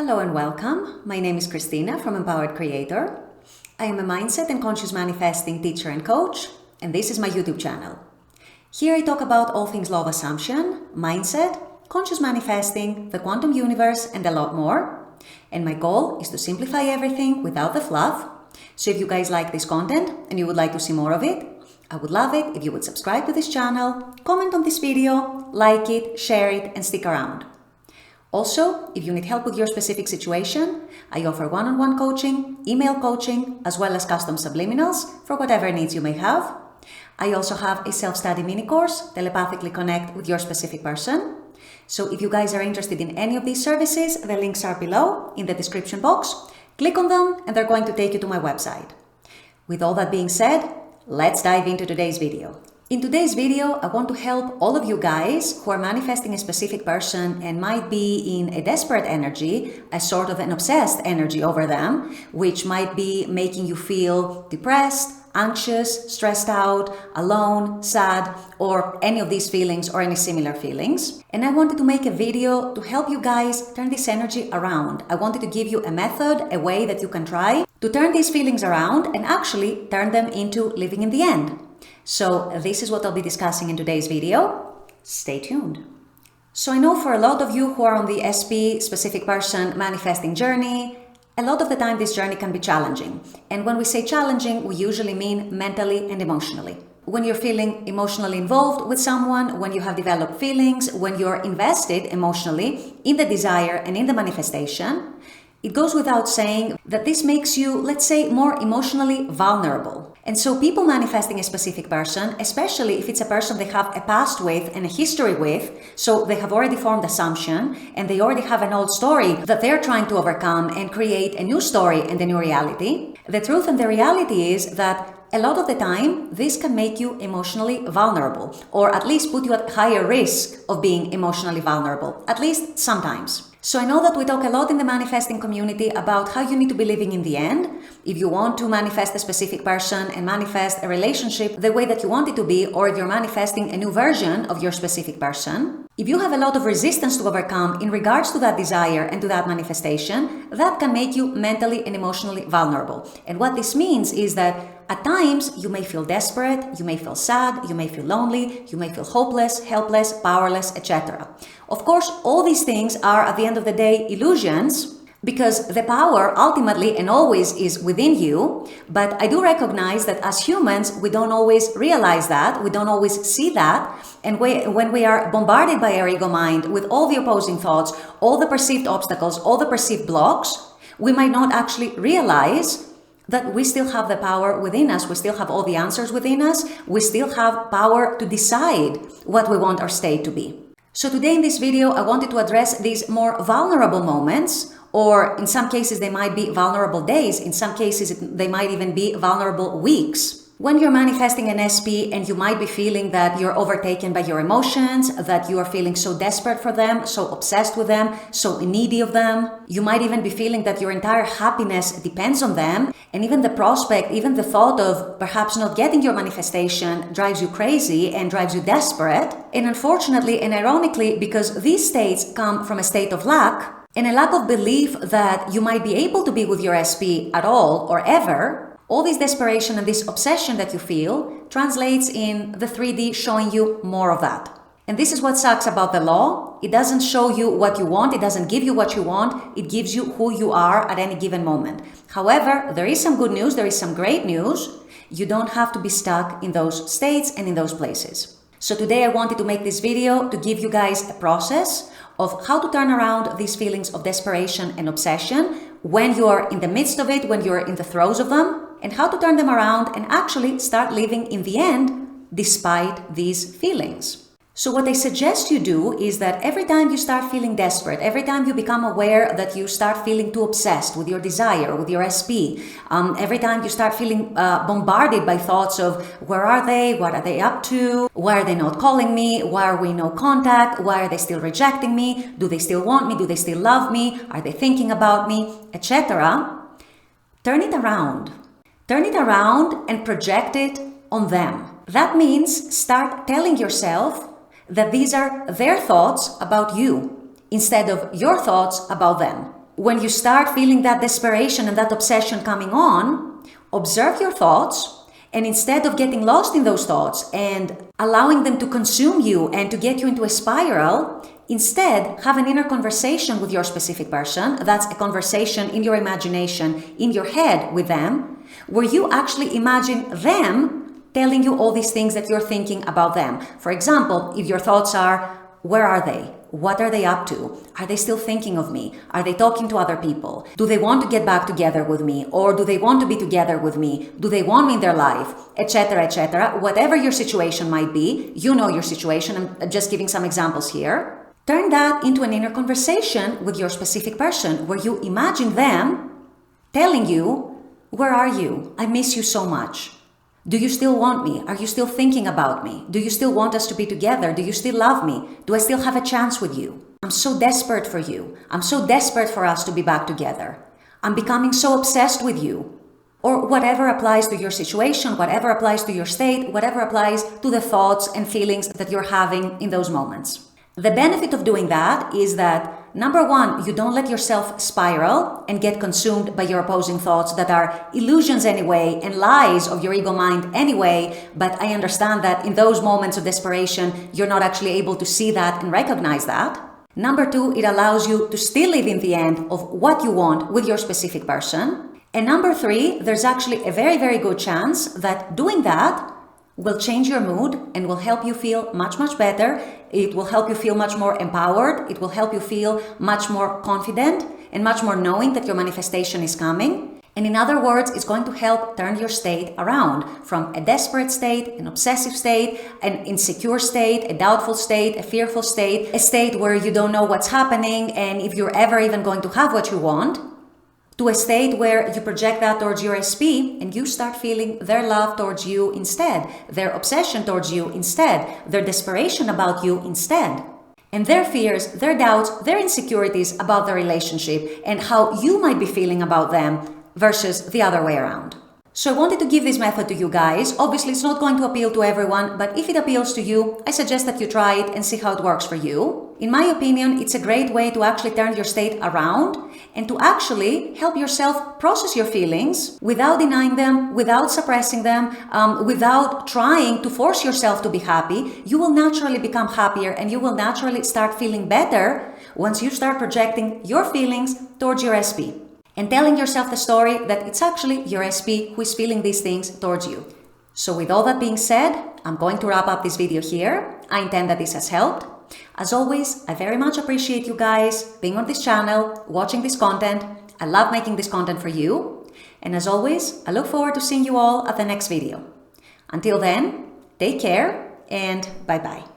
Hello and welcome. My name is Christina from Empowered Creator. I am a mindset and conscious manifesting teacher and coach, and this is my YouTube channel. Here I talk about all things law of assumption, mindset, conscious manifesting, the quantum universe, and a lot more. And my goal is to simplify everything without the fluff. So if you guys like this content and you would like to see more of it, I would love it if you would subscribe to this channel, comment on this video, like it, share it, and stick around. Also, if you need help with your specific situation, I offer one-on-one coaching, email coaching, as well as custom subliminals for whatever needs you may have. I also have a self-study mini course, Telepathically Connect with Your Specific Person. So if you guys are interested in any of these services, the links are below in the description box. Click on them and they're going to take you to my website. With all that being said, let's dive into today's video. In today's video, I want to help all of you guys who are manifesting a specific person and might be in a desperate energy, a sort of an obsessed energy over them, which might be making you feel depressed, anxious, stressed out, alone, sad, or any of these feelings or any similar feelings. And I wanted to make a video to help you guys turn this energy around. I wanted to give you a method, a way that you can try to turn these feelings around and actually turn them into living in the end. So this is what I'll be discussing in today's video. Stay tuned. So I know for a lot of you who are on the SP, specific person, manifesting journey, a lot of the time this journey can be challenging. And when we say challenging, we usually mean mentally and emotionally. When you're feeling emotionally involved with someone, when you have developed feelings, when you're invested emotionally in the desire and in the manifestation, it goes without saying that this makes you, let's say, more emotionally vulnerable. And so people manifesting a specific person, especially if it's a person they have a past with and a history with, so they have already formed assumption and they already have an old story that they're trying to overcome and create a new story and a new reality. The truth and the reality is that a lot of the time, this can make you emotionally vulnerable, or at least put you at higher risk of being emotionally vulnerable, at least sometimes. So I know that we talk a lot in the manifesting community about how you need to be living in the end. If you want to manifest a specific person and manifest a relationship the way that you want it to be, or if you're manifesting a new version of your specific person, if you have a lot of resistance to overcome in regards to that desire and to that manifestation, that can make you mentally and emotionally vulnerable. And what this means is that at times you may feel desperate, you may feel sad, you may feel lonely, you may feel hopeless, helpless, powerless, etc. Of course, all these things are at the end of the day illusions, because the power ultimately and always is within you. But I do recognize that as humans, we don't always realize that, we don't always see that. And when we are bombarded by our ego mind with all the opposing thoughts, all the perceived obstacles, all the perceived blocks, we might not actually realize that we still have the power within us. We still have all the answers within us. We still have power to decide what we want our state to be. So today in this video, I wanted to address these more vulnerable moments, or in some cases, they might be vulnerable days. In some cases, they might even be vulnerable weeks. When you're manifesting an SP and you might be feeling that you're overtaken by your emotions, that you are feeling so desperate for them, so obsessed with them, so needy of them. You might even be feeling that your entire happiness depends on them. And even the prospect, even the thought of perhaps not getting your manifestation drives you crazy and drives you desperate. And unfortunately and ironically, because these states come from a state of lack and a lack of belief that you might be able to be with your SP at all or ever, all this desperation and this obsession that you feel translates in the 3D showing you more of that. And this is what sucks about the law. It doesn't show you what you want. It doesn't give you what you want. It gives you who you are at any given moment. However, there is some good news. There is some great news. You don't have to be stuck in those states and in those places. So today I wanted to make this video to give you guys a process of how to turn around these feelings of desperation and obsession when you are in the midst of it, when you're in the throes of them, and how to turn them around and actually start living in the end despite these feelings. So what I suggest you do is that every time you start feeling desperate, every time you become aware that you start feeling too obsessed with your desire, with your SP, every time you start feeling bombarded by thoughts of where are they, what are they up to, why are they not calling me, why are we no contact, why are they still rejecting me, do they still want me, do they still love me, are they thinking about me, etc. Turn it around. Turn it around and project it on them. That means start telling yourself that these are their thoughts about you instead of your thoughts about them. when you start feeling that desperation and that obsession coming on, observe your thoughts, and instead of getting lost in those thoughts and allowing them to consume you and to get you into a spiral, instead have an inner conversation with your specific person. That's a conversation in your imagination, in your head with them, where you actually imagine them telling you all these things that you're thinking about them. For example, if your thoughts are, where are they? What are they up to? Are they still thinking of me? Are they talking to other people? Do they want to get back together with me? Or do they want to be together with me? Do they want me in their life? Etc., etc. Whatever your situation might be, you know your situation. I'm just giving some examples here. Turn that into an inner conversation with your specific person where you imagine them telling you, where are you? I miss you so much. Do you still want me? Are you still thinking about me? Do you still want us to be together? Do you still love me? Do I still have a chance with you? I'm so desperate for you. I'm so desperate for us to be back together. I'm becoming so obsessed with you. Or whatever applies to your situation, whatever applies to your state, whatever applies to the thoughts and feelings that you're having in those moments. The benefit of doing that is that, number one, you don't let yourself spiral and get consumed by your opposing thoughts that are illusions anyway and lies of your ego mind anyway, but I understand that in those moments of desperation, you're not actually able to see that and recognize that. Number two, it allows you to still live in the end of what you want with your specific person. And number three, there's actually a very, very good chance that doing that will change your mood and will help you feel much, much better. It will help you feel much more empowered. It will help you feel much more confident and much more knowing that your manifestation is coming. And in other words, it's going to help turn your state around from a desperate state, an obsessive state, an insecure state, a doubtful state, a fearful state, a state where you don't know what's happening and if you're ever even going to have what you want, to a state where you project that towards your SP and you start feeling their love towards you instead, their obsession towards you instead, their desperation about you instead, and their fears, their doubts, their insecurities about the relationship and how you might be feeling about them versus the other way around. So I wanted to give this method to you guys. Obviously, it's not going to appeal to everyone, but if it appeals to you, I suggest that you try it and see how it works for you. In my opinion, it's a great way to actually turn your state around and to actually help yourself process your feelings without denying them, without suppressing them, without trying to force yourself to be happy. You will naturally become happier and you will naturally start feeling better once you start projecting your feelings towards your SP. And telling yourself the story that it's actually your SP who is feeling these things towards you. So with all that being said, I'm going to wrap up this video here. I intend that this has helped. As always, I very much appreciate you guys being on this channel, watching this content. I love making this content for you. And as always, I look forward to seeing you all at the next video. Until then, take care and bye-bye.